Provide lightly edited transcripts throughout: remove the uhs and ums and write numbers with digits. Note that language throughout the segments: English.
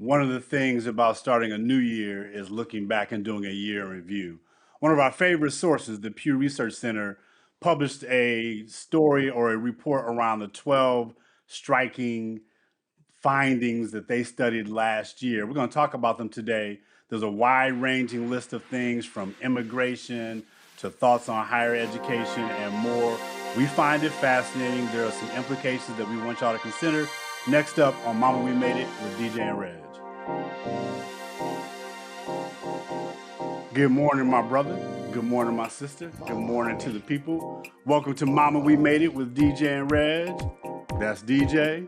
One of the things about starting a new year is looking back and doing a year in review. One of our favorite sources, the Pew Research Center, published a story or a report around the 12 striking findings that they studied last year. We're going to talk about them today. There's a wide-ranging list of things from immigration to thoughts on higher education and more. We find it fascinating. There are some implications that we want y'all to consider. Next up on Mama We Made It with DJ Reg. Good morning, my brother. Good morning, my sister. Good morning to the people. Welcome to Mama We Made It with DJ and Reg. That's DJ.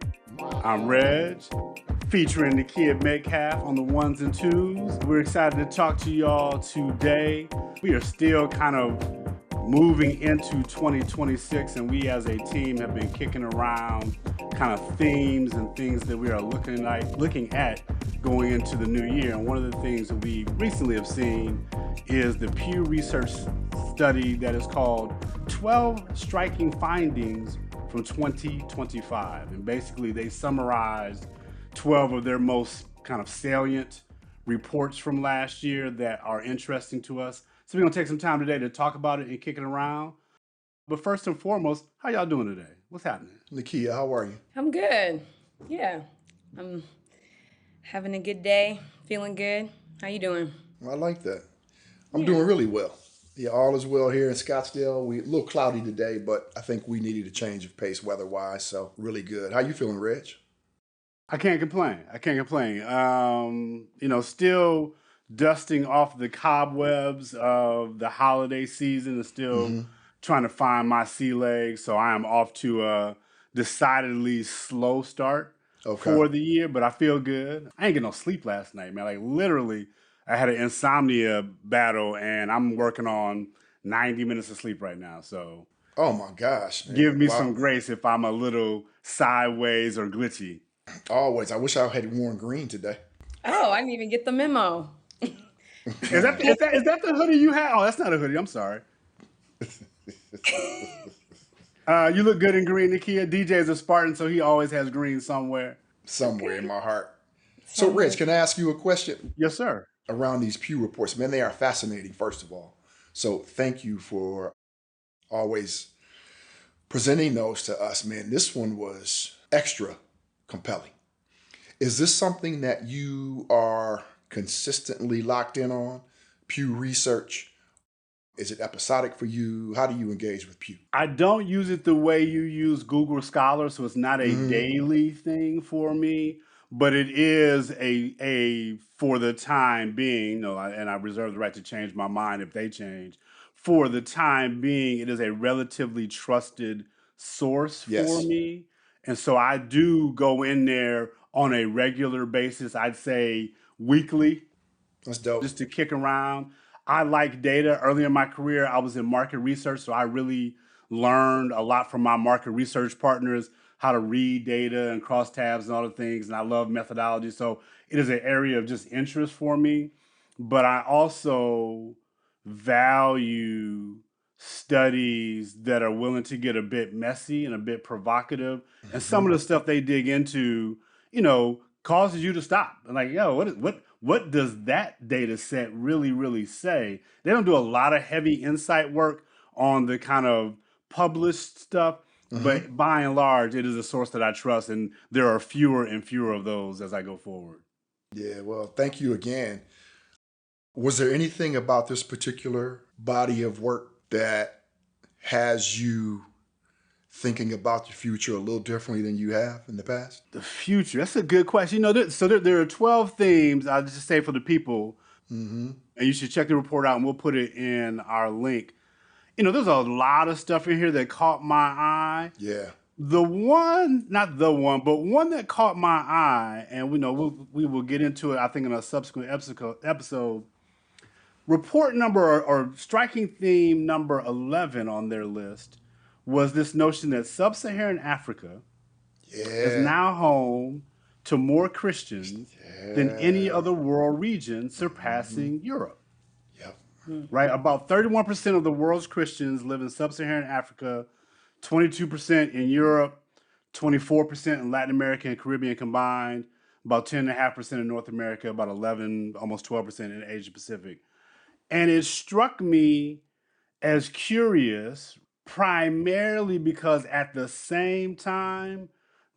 I'm Reg. Featuring the kid Metcalf on the ones and twos. We're excited to talk to y'all today. We are still kind of moving into 2026, and we as a team have been kicking around kind of themes and things that we are looking at going into the new year. And one of the things that we recently have seen is the Pew Research study that is called 12 Striking Findings from 2025. And basically they summarized 12 of their most kind of salient reports from last year that are interesting to us. So we're gonna take some time today to talk about it and kick it around. But first and foremost, how y'all doing today? What's happening? Nakia, how are you? I'm good. Yeah, I'm having a good day, feeling good. How you doing? I like that. I'm doing really well. Yeah, all is well here in Scottsdale. We a little cloudy today, but I think we needed a change of pace weather-wise, so really good. How you feeling, Reg? I can't complain. Still dusting off the cobwebs of the holiday season and still trying to find my sea legs. So I am off to a decidedly slow start for the year, but I feel good. I ain't get no sleep last night, man. Like literally, I had an insomnia battle and I'm working on 90 minutes of sleep right now. So oh my gosh, man. Give me some grace if I'm a little sideways or glitchy. Always. I wish I had worn green today. Oh, I didn't even get the memo. Is that the hoodie you had? Oh, that's not a hoodie. I'm sorry. You look good in green, Nakia. DJ is a Spartan, so he always has green somewhere. Somewhere in my heart. So, Reg, can I ask you a question? Yes, sir. Around these Pew reports, man, they are fascinating, first of all. So thank you for always presenting those to us, man. This one was extra compelling. Is this something that you are consistently locked in on? Pew Research? Is it episodic for you? How do you engage with Pew? I don't use it the way you use Google Scholar, so it's not a daily thing for me, but it is a for the time being, and I reserve the right to change my mind if they change. For the time being, it is a relatively trusted source for me. And so I do go in there on a regular basis. I'd say weekly. That's dope. Just to kick around. I like data. Early in my career, I was in market research, so I really learned a lot from my market research partners, how to read data and crosstabs and all the things, and I love methodology. So it is an area of just interest for me. But I also value studies that are willing to get a bit messy and a bit provocative. And some of the stuff they dig into, causes you to stop. And like, what does that data set really say? They don't do a lot of heavy insight work on the kind of published stuff, but by and large, it is a source that I trust. And there are fewer and fewer of those as I go forward. Yeah, well, thank you again. Was there anything about this particular body of work that has you thinking about the future a little differently than you have in the past? The future, that's a good question. There are 12 themes, I'll just say for the people, and you should check the report out and we'll put it in our link. There's a lot of stuff in here that caught my eye. Yeah. One that caught my eye, and we will get into it, I think, in a subsequent episode. Report number or striking theme number 11 on their list was this notion that sub-Saharan Africa is now home to more Christians than any other world region, surpassing Europe. Yep. Right? About 31% of the world's Christians live in sub-Saharan Africa, 22% in Europe, 24% in Latin America and Caribbean combined. about 10.5% in North America, about 11, almost 12% in Asia Pacific. And it struck me as curious, primarily because at the same time,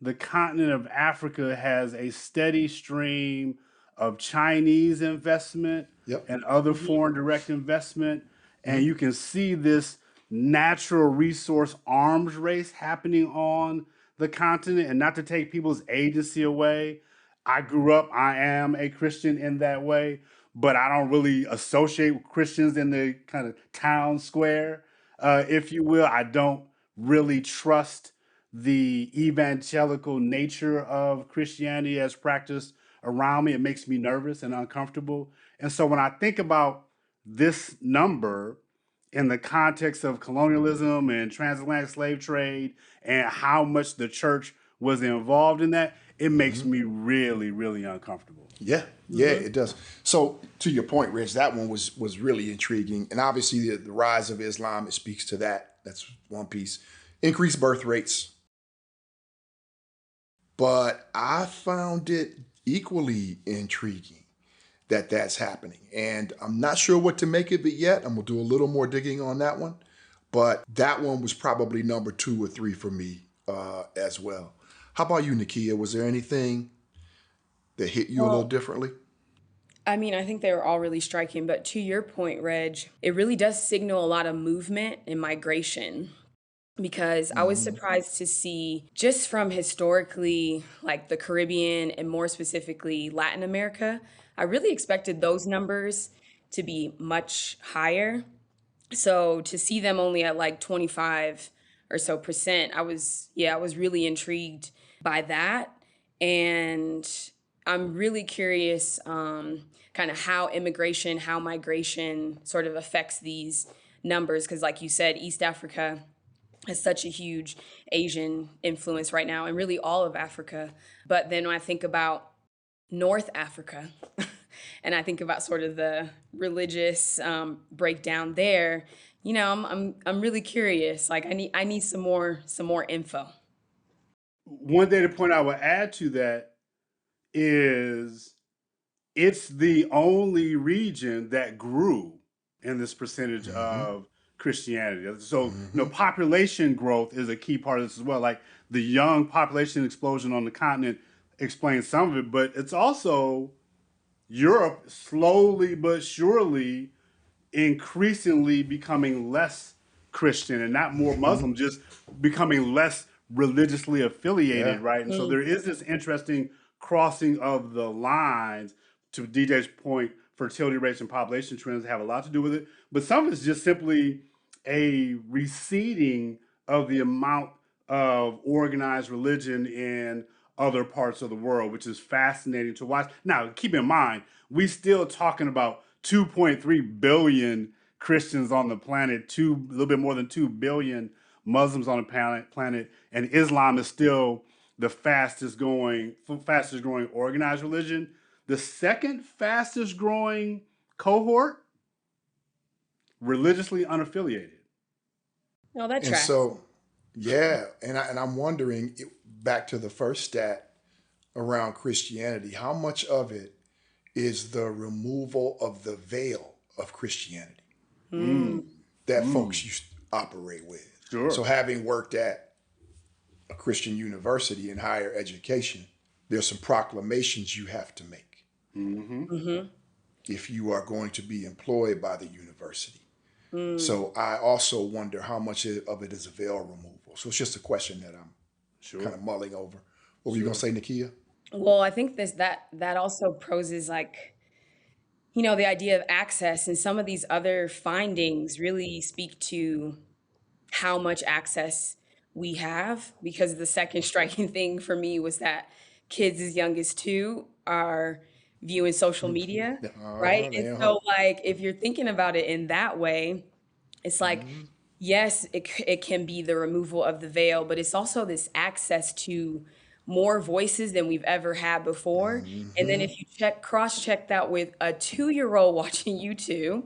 the continent of Africa has a steady stream of Chinese investment Yep. and other foreign direct investment. And you can see this natural resource arms race happening on the continent. And not to take people's agency away, I grew up, I am a Christian in that way, but I don't really associate with Christians in the kind of town square, if you will. I don't really trust the evangelical nature of Christianity as practiced around me. It makes me nervous and uncomfortable. And so when I think about this number in the context of colonialism and transatlantic slave trade and how much the church was involved in that, it makes me really, really uncomfortable. Yeah, it does. So to your point, Reg, that one was really intriguing. And obviously the rise of Islam, it speaks to that. That's one piece. Increased birth rates. But I found it equally intriguing that that's happening. And I'm not sure what to make of it yet. I'm going to do a little more digging on that one. But that one was probably number 2 or 3 for me as well. How about you, Nakia? Was there anything that hit you a little differently? I mean, I think they were all really striking, but to your point, Reg, it really does signal a lot of movement and migration. Because I was surprised to see, just from historically, like the Caribbean and more specifically Latin America, I really expected those numbers to be much higher. So to see them only at like 25 or so percent, I was really intrigued by that. And I'm really curious kind of how immigration, how migration sort of affects these numbers. Because like you said, East Africa has such a huge Asian influence right now, and really all of Africa. But then when I think about North Africa, and I think about sort of the religious breakdown there, you know, I'm really curious. Like I need some more info. One data point I would add to that is it's the only region that grew in this percentage of Christianity. So, population growth is a key part of this as well. Like the young population explosion on the continent explains some of it, but it's also Europe slowly but surely increasingly becoming less Christian and not more Muslim, just becoming less religiously affiliated, Yeah. right? And so there is this interesting crossing of the lines. To DJ's point, fertility rates and population trends have a lot to do with it, but some of it's just simply a receding of the amount of organized religion in other parts of the world, which is fascinating to watch. Now, keep in mind, we still talking about 2.3 billion Christians on the planet, a little bit more than 2 billion Muslims on the planet, and Islam is still the fastest growing organized religion. The second fastest growing cohort, religiously unaffiliated. Oh, that And tracks. so, yeah, and I'm wondering, back to the first stat around Christianity, how much of it is the removal of the veil of Christianity that folks used to operate with? Sure. So having worked at a Christian university in higher education, there's some proclamations you have to make if you are going to be employed by the university. So I also wonder how much of it is a veil removal. So it's just a question that I'm kind of mulling over. What were you going to say, Nakia? Well, I think that also poses like, you know, the idea of access, and some of these other findings really speak to how much access we have, because the second striking thing for me was that kids as young as 2 are viewing social media, right? And so like if you're thinking about it in that way, it's like, yes, it can be the removal of the veil, but it's also this access to more voices than we've ever had before. And then if you cross-check that with a 2-year-old watching YouTube,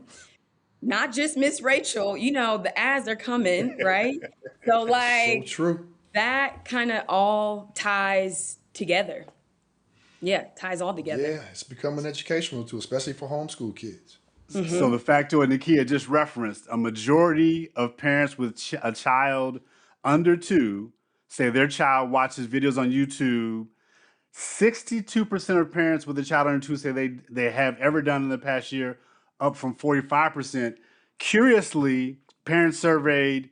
not just Miss Rachel, you know, the ads are coming, right? So So like true. that kind of all ties together. Yeah, ties all together. Yeah, it's become an educational tool, especially for homeschool kids. So the factoid Nakia just referenced, a majority of parents with a child under 2 say their child watches videos on YouTube. 62% of parents with a child under 2 say they have ever done in the past year, up from 45%. Curiously, parents surveyed,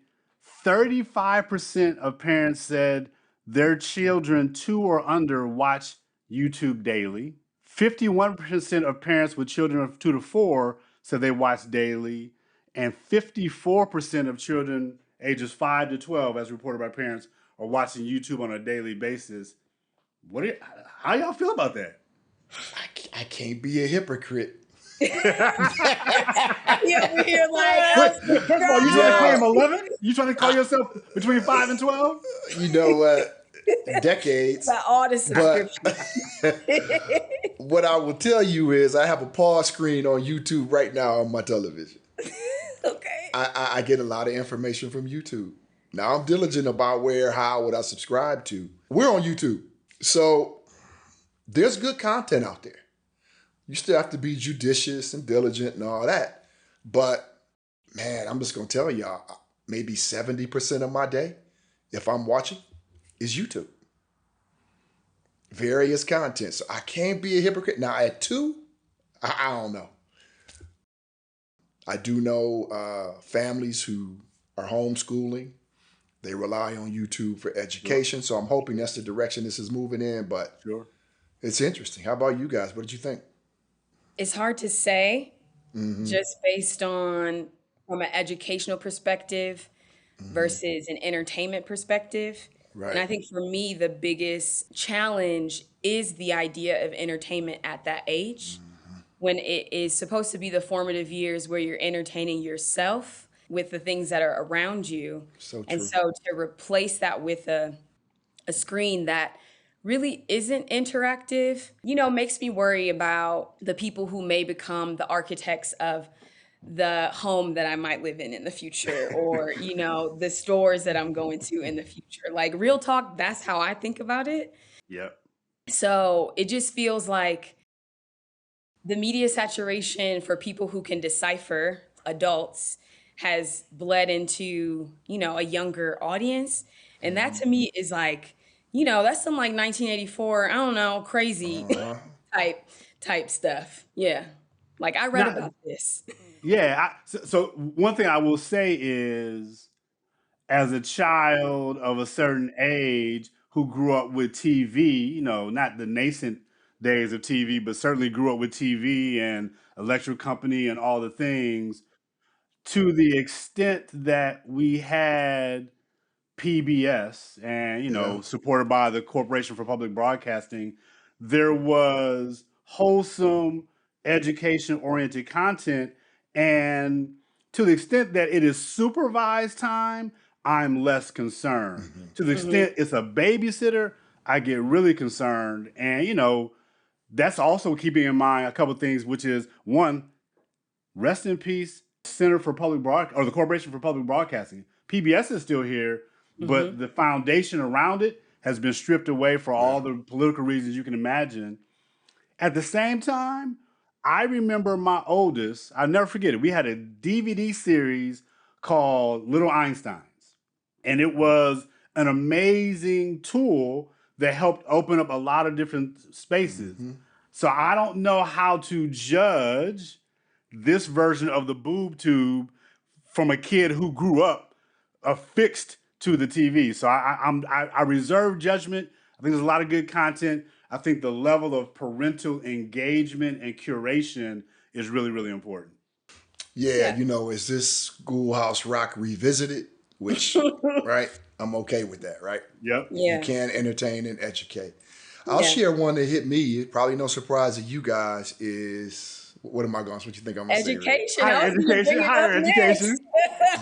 35% of parents said their children 2 or under watch YouTube daily. 51% of parents with children of 2 to 4 said they watch daily. And 54% of children ages 5 to 12, as reported by parents, are watching YouTube on a daily basis. How y'all feel about that? I can't be a hypocrite. Yeah, we're here like, First of all, you trying to claim 11? You trying to call yourself between 5 and 12? You know what? Decades. by all the subscriptions. What I will tell you is I have a pause screen on YouTube right now on my television. Okay. I get a lot of information from YouTube. Now I'm diligent about where, how, what I subscribe to. We're on YouTube. So there's good content out there. You still have to be judicious and diligent and all that. But man, I'm just going to tell y'all, maybe 70% of my day, if I'm watching, is YouTube. Various content. So I can't be a hypocrite. Now at 2, I don't know. I do know families who are homeschooling. They rely on YouTube for education. Sure. So I'm hoping that's the direction this is moving in. But sure, it's interesting. How about you guys? What did you think? It's hard to say, just based on from an educational perspective versus an entertainment perspective. Right. And I think for me, the biggest challenge is the idea of entertainment at that age, when it is supposed to be the formative years where you're entertaining yourself with the things that are around you. So true. And so to replace that with a screen that really isn't interactive, makes me worry about the people who may become the architects of the home that I might live in the future, or, the stores that I'm going to in the future. Like, real talk, that's how I think about it. Yep. So it just feels like the media saturation for people who can decipher, adults, has bled into, a younger audience. And that to me is like, that's some like 1984, I don't know, crazy type stuff. Yeah. Like, I read about this. Yeah. So one thing I will say is, as a child of a certain age who grew up with TV, not the nascent days of TV, but certainly grew up with TV and electric company and all the things, to the extent that we had PBS and, supported by the Corporation for Public Broadcasting, there was wholesome, education-oriented content. And to the extent that it is supervised time, I'm less concerned. To the extent it's a babysitter, I get really concerned. And, that's also keeping in mind a couple of things, which is, one, rest in peace, Center for Public Broadcasting, or the Corporation for Public Broadcasting. PBS is still here, but the foundation around it has been stripped away for all the political reasons you can imagine. At the same time, I remember my oldest, I'll never forget it, we had a DVD series called Little Einsteins. And it was an amazing tool that helped open up a lot of different spaces. So I don't know how to judge this version of the boob tube from a kid who grew up affixed to the TV. So I reserve judgment. I think there's a lot of good content. I think the level of parental engagement and curation is really, really important. Yeah, is this Schoolhouse Rock revisited? Which, right? I'm okay with that, right? Yep. Yeah. You can entertain and educate. I'll share one that hit me. Probably no surprise to you guys is, what am I going to, what you think I'm going to say? Education. Higher education.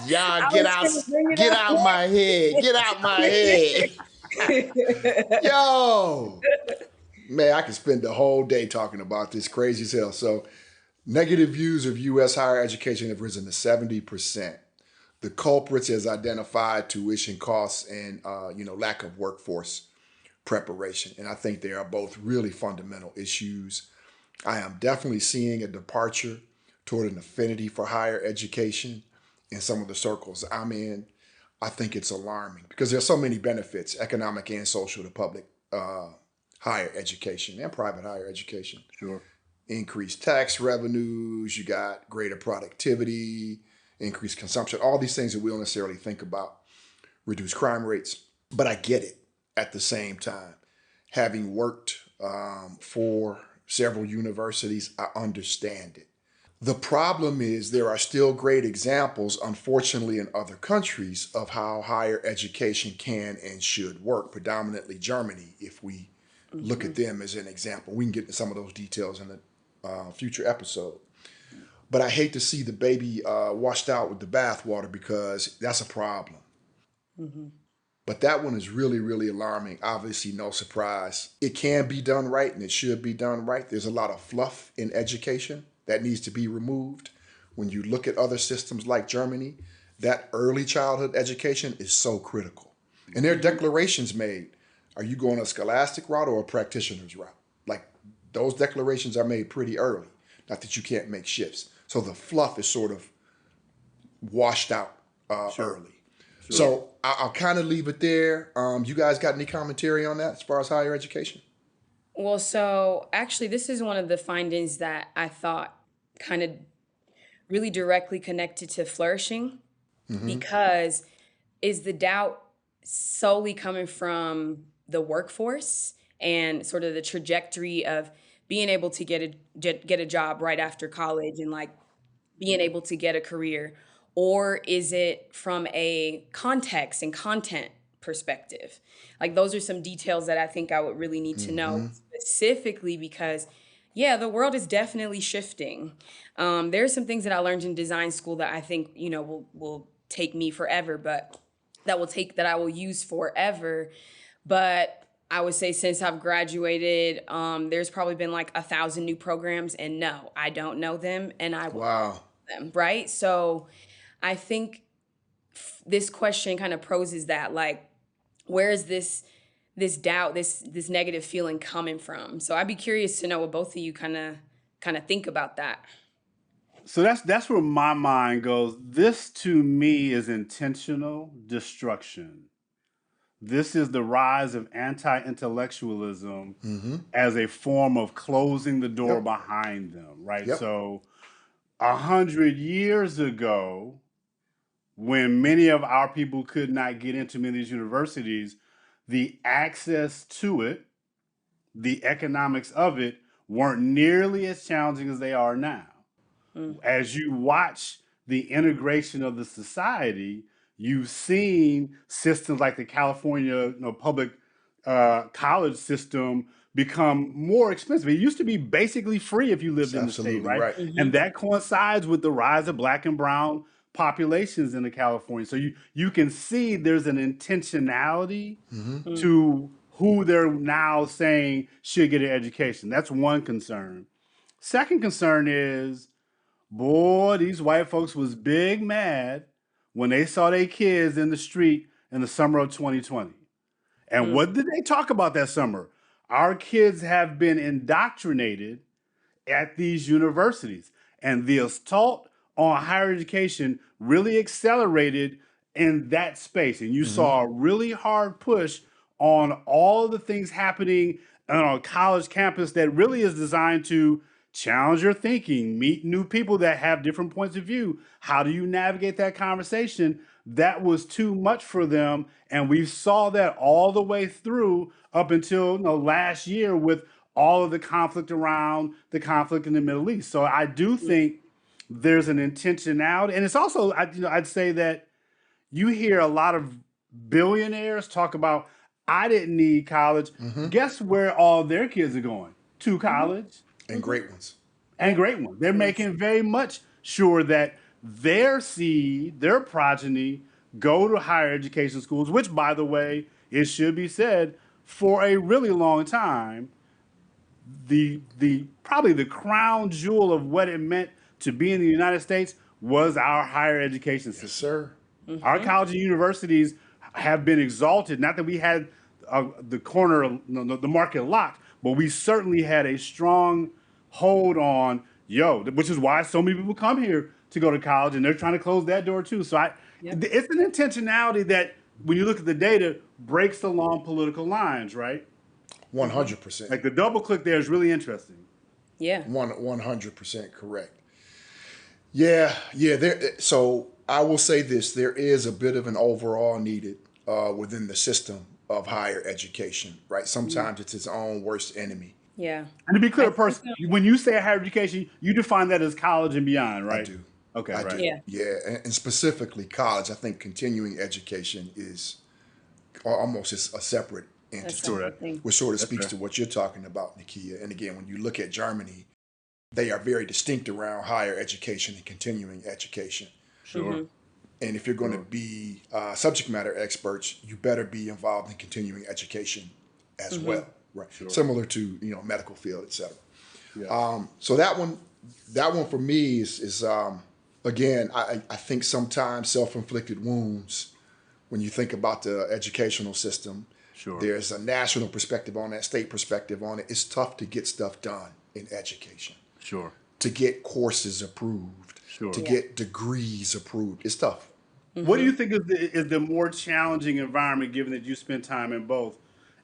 Y'all get out my head. Get out my head. Yo. Man, I could spend the whole day talking about this, crazy as hell. So negative views of U.S. higher education have risen to 70%. The culprits as identified tuition costs and lack of workforce preparation. And I think they are both really fundamental issues. I am definitely seeing a departure toward an affinity for higher education in some of the circles I'm in. I think it's alarming because there's so many benefits, economic and social, to public higher education and private higher education. Sure. Increased tax revenues, you got greater productivity, increased consumption, all these things that we don't necessarily think about, reduce crime rates. But I get it at the same time. Having worked for several universities, I understand it. The problem is there are still great examples, unfortunately, in other countries of how higher education can and should work, predominantly Germany, if we look at them as an example. We can get into some of those details in a future episode. But I hate to see the baby washed out with the bathwater because that's a problem. But that one is really, really alarming. Obviously, no surprise. It can be done right and it should be done right. There's a lot of fluff in education that needs to be removed. When you look at other systems like Germany, that early childhood education is so critical. And there are declarations made. Are you going a scholastic route or a practitioner's route? Like, those declarations are made pretty early. Not that you can't make shifts. So the fluff is sort of washed out early. Sure. So I'll kind of leave it there. You guys got any commentary on that as far as higher education? Well, so actually, this is one of the findings that I thought kind of really directly connected to flourishing, because is the doubt solely coming from the workforce and sort of the trajectory of being able to get a job right after college and like being able to get a career, or is it from a context and content perspective? Like, those are some details that I think I would really need to know specifically because, yeah, the world is definitely shifting. There's some things that I learned in design school that I think, will take me forever, but that I will use forever. But I would say since I've graduated, there's probably been like 1,000 new programs, and no, I don't know them, and I will know them, right? So I think this question kind of poses that, like, where is this doubt, this negative feeling coming from? So I'd be curious to know what both of you kind of think about that. So that's where my mind goes. This to me is intentional destruction. This is the rise of anti-intellectualism as a form of closing the door behind them, right? So 100 years ago, when many of our people could not get into many of these universities, the access to it, the economics of it, weren't nearly as challenging as they are now. As you watch the integration of the society, you've seen systems like the California public college system become more expensive. It used to be basically free if you lived in the state, right? And that coincides with the rise of Black and brown populations in the California. So you can see there's an intentionality to who they're now saying should get an education. That's one concern. Second concern is, boy, these white folks was big mad when they saw their kids in the street in the summer of 2020. And what did they talk about that summer? Our kids have been indoctrinated at these universities, and the assault on higher education really accelerated in that space. And you saw a really hard push on all the things happening on a college campus that really is designed to challenge your thinking, meet new people that have different points of view. How do you navigate that conversation? That was too much for them. And we saw that all the way through up until last year with all of the conflict around the conflict in the Middle East. So I do think there's an intentionality. And it's also, I'd say that you hear a lot of billionaires talk about, I didn't need college. Guess where all their kids are going? To college. And great ones. And great ones. They're making very much sure that their seed, their progeny, go to higher education schools, which, by the way, it should be said, for a really long time, the probably the crown jewel of what it meant to be in the United States was our higher education system. Yes, sir. Our colleges and universities have been exalted. Not that we had the corner, the market locked, but we certainly had a strong hold on which is why so many people come here to go to college, and they're trying to close that door too. So Yep. it's an intentionality that, when you look at the data, breaks along political lines, right? 100%. Like the double click there is really interesting. Yeah. 100% correct. Yeah. So I will say this: there is a bit of an overall needed within the system of higher education, right? Sometimes it's its own worst enemy. Yeah. And to be I clear, think, when you say higher education, you define that as college and beyond, I right? do. Okay, I right. do. yeah. Yeah, and specifically college. I think continuing education is almost a separate That's entity, Sure, something. which sort of that's speaks fair. to what you're talking about, Nakia. And again, when you look at Germany, they are very distinct around higher education and continuing education. Sure, And if you're going to sure. be subject matter experts, you better be involved in continuing education as well, right? Sure. Similar to medical field, et cetera. Yeah. So that one for me is again, I think sometimes self-inflicted wounds. When you think about the educational system, Sure. there's a national perspective on that, state perspective on it. It's tough to get stuff done in education, Sure. to get courses approved, Sure. to Yeah. get degrees approved. It's tough. What do you think is the more challenging environment, given that you spend time in both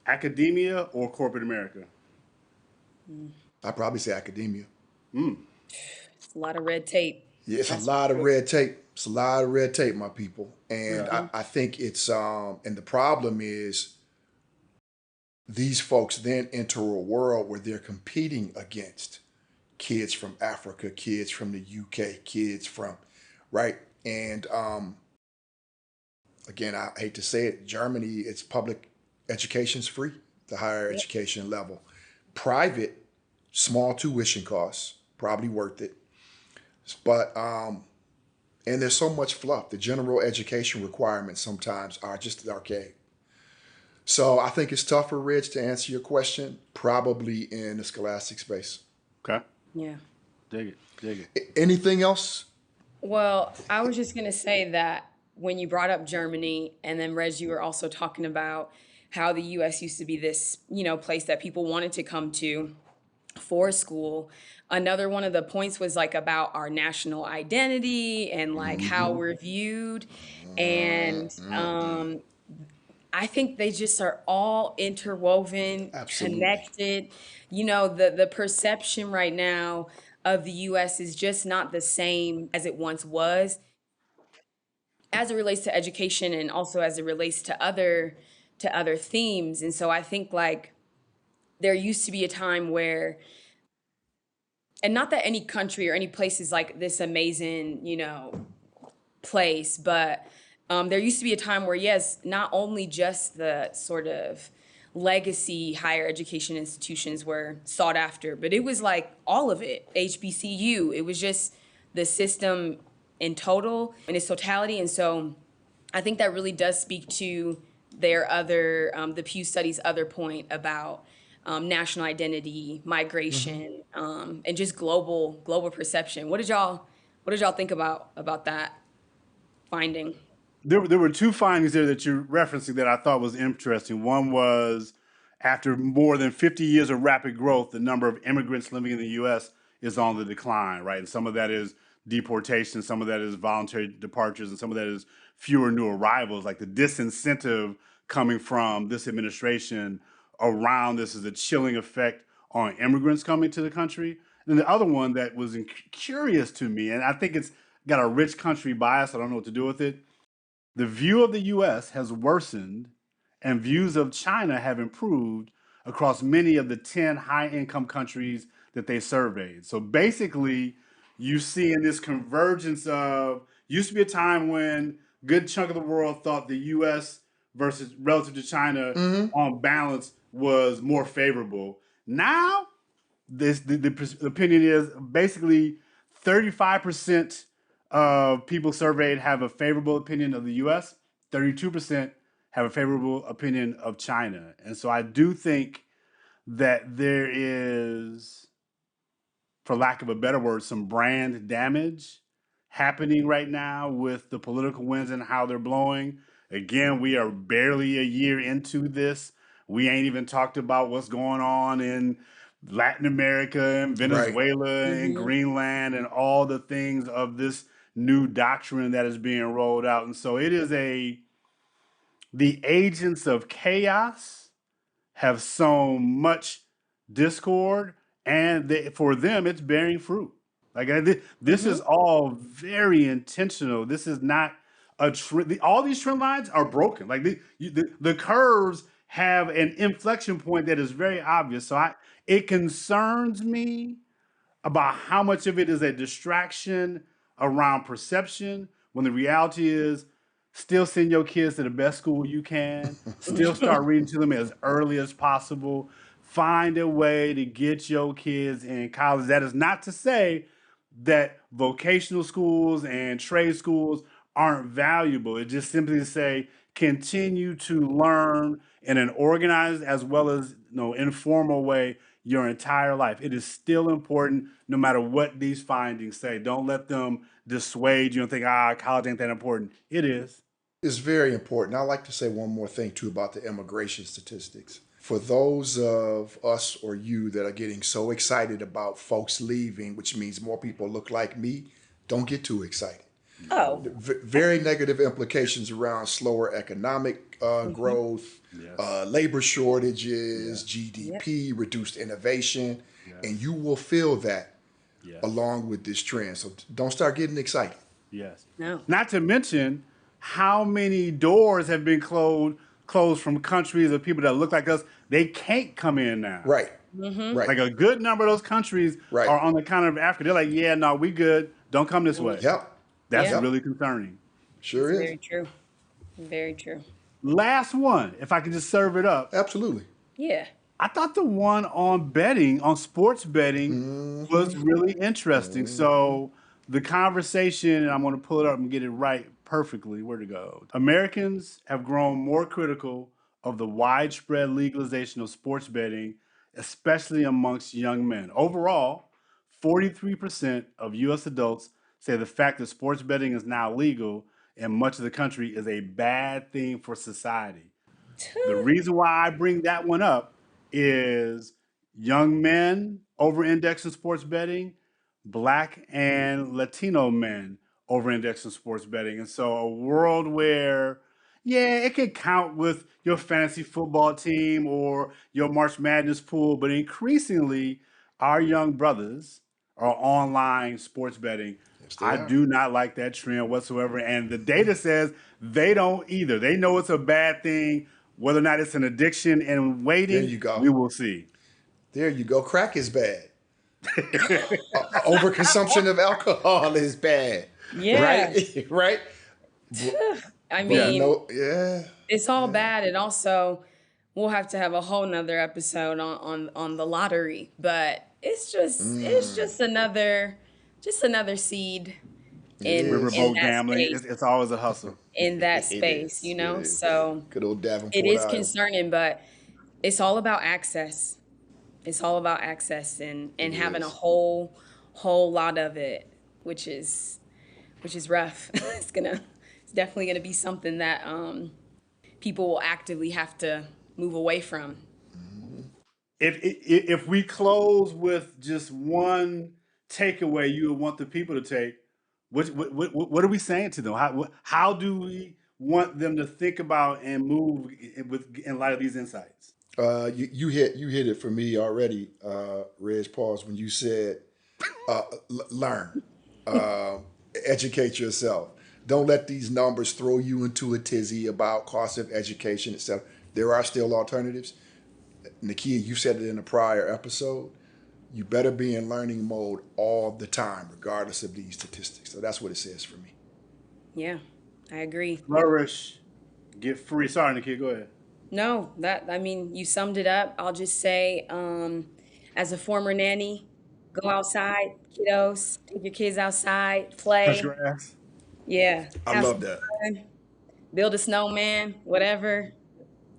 academia or corporate America? I'd probably say academia. It's a lot of red tape. Yeah, it's a That's for lot of sure. red tape. It's a lot of red tape, my people. And Yeah. I think it's and the problem is these folks then enter a world where they're competing against kids from Africa, kids from the UK, kids from right. And again, I hate to say it, Germany, it's public education's free, the higher Yep. education level. Private, small tuition costs, probably worth it. But and there's so much fluff. The general education requirements sometimes are just archaic. So I think it's tougher, Rich, to answer your question, probably in the scholastic space. Okay. Yeah. Dig it. Dig it. Anything else? Well, I was just going to say that when you brought up Germany, and then Reg, you were also talking about how the US used to be this, place that people wanted to come to for school. Another one of the points was like about our national identity and like how Mm-hmm. we're viewed. And Mm-hmm. I think they just are all interwoven, Absolutely. connected. The perception right now of the US is just not the same as it once was, as it relates to education and also as it relates to other themes. And so I think like there used to be a time where, and not that any country or any place is like this amazing, place, but there used to be a time where, yes, not only just the sort of legacy higher education institutions were sought after, but it was like all of it, HBCU. It was just the system in total, in its totality. And so I think that really does speak to the Pew Studies' other point about national identity, Mm-hmm. migration, and just global perception. What did y'all think about that finding? There were two findings there that you're referencing that I thought was interesting. One was, after more than 50 years of rapid growth, the number of immigrants living in the U.S. is on the decline, right? And some of that is deportation, some of that is voluntary departures, and some of that is fewer new arrivals. Like the disincentive coming from this administration around this is a chilling effect on immigrants coming to the country. And then the other one that was curious to me, and I think it's got a rich country bias, I don't know what to do with it. The view of the US has worsened, and views of China have improved across many of the 10 high income countries that they surveyed. So basically, you see in this convergence of, used to be a time when a good chunk of the world thought the US versus relative to China Mm-hmm. on balance was more favorable. Now, the opinion is basically 35% of people surveyed have a favorable opinion of the US, 32% have a favorable opinion of China. And so I do think that there is, for lack of a better word, some brand damage happening right now with the political winds and how they're blowing. Again, we are barely a year into this, We ain't even talked about what's going on in Latin America and Right. Venezuela and Greenland and all the things of this new doctrine that is being rolled out. And so it is the agents of chaos have sown much discord, and for them, it's bearing fruit. Like this is all very intentional. This is not a trend. All these trend lines are broken. Like the curves have an inflection point that is very obvious. So it concerns me about how much of it is a distraction around perception when the reality is still send your kids to the best school you can, still start reading to them as early as possible, find a way to get your kids in college. That is not to say that vocational schools and trade schools aren't valuable. It's just simply to say continue to learn in an organized as well as informal way your entire life. It is still important no matter what these findings say. Don't let them dissuade you and think, college ain't that important. It is. It's very important. I'd like to say one more thing too about the immigration statistics. For those of us or you that are getting so excited about folks leaving, which means more people look like me, don't get too excited. Oh, Very negative implications around slower economic growth, Yes. labor shortages, GDP, reduced innovation, and you will feel that Yes. along with this trend. So don't start getting excited. Yes. no. Not to mention how many doors have been closed from countries of people that look like us. They can't come in now. Right. Like Right. a good number of those countries Right. are on the continent of Africa. They're like, yeah, no, we good. Don't come this way. Yep. That's Yeah. really concerning. Sure It's is. very true. Very true. Last one, if I can just serve it up. Absolutely. Yeah. I thought the one on betting, on sports betting, was really interesting. So the conversation, and I'm going to pull it up and get it right perfectly. Where to go? Americans have grown more critical of the widespread legalization of sports betting, especially amongst young men. Overall, 43% of U.S. adults say the fact that sports betting is now legal in much of the country is a bad thing for society. The reason why I bring that one up is young men over index in sports betting, Black and Latino men over index in sports betting. And so a world where, yeah, it can count with your fantasy football team or your March Madness pool, but increasingly our young brothers are online sports betting. Yes, they I are. do not like that trend whatsoever. And the data says they don't either. They know it's a bad thing. Whether or not it's an addiction and There waiting, you go. we will see. There you go. Crack is bad. Overconsumption of alcohol is bad. Yeah. Right? Right? I But Yeah. we mean, know, yeah. it's all bad, and also we'll have to have a whole nother episode on the lottery. But it's just another seed It in is. Riverboat that gambling, space. it's always a hustle. In that It space, is. It is. So Good old it Davenport, is Iowa. concerning, but it's all about access. It's all about access and It having a is. whole lot of it, which is rough. It's definitely gonna be something that people will actively have to move away from. If we close with just one takeaway you would want the people to take, what are we saying to them? How do we want them to think about and move in light of these insights? You hit it for me already, Reg. Pause when you said learn, uh, educate yourself. Don't let these numbers throw you into a tizzy about cost of education, etc. There are still alternatives. Nakia, you said it in a prior episode. You better be in learning mode all the time, regardless of these statistics. So that's what it says for me. Yeah, I agree. Flourish, get free. Sorry, Nikki, go ahead. No, I mean, you summed it up. I'll just say, as a former nanny, go outside, kiddos, take your kids outside, Touch play. grass. Yeah, I have love some that. fun, build a snowman, whatever.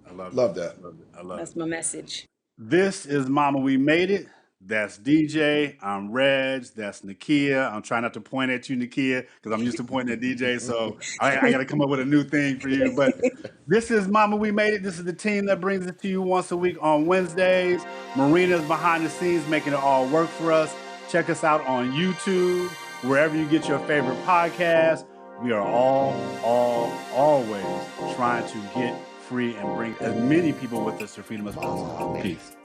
I love it. Love that. I love it. I love That's it. my message. This is Mama We Made It. That's DJ. I'm Reg. That's Nakia. I'm trying not to point at you, Nakia, because I'm used to pointing at DJ. So I got to come up with a new thing for you. But this is Mama We Made It. This is the team that brings it to you once a week on Wednesdays. Marina's behind the scenes making it all work for us. Check us out on YouTube, wherever you get your favorite podcast. We are always trying to get free and bring as many people with us to freedom as possible. Peace.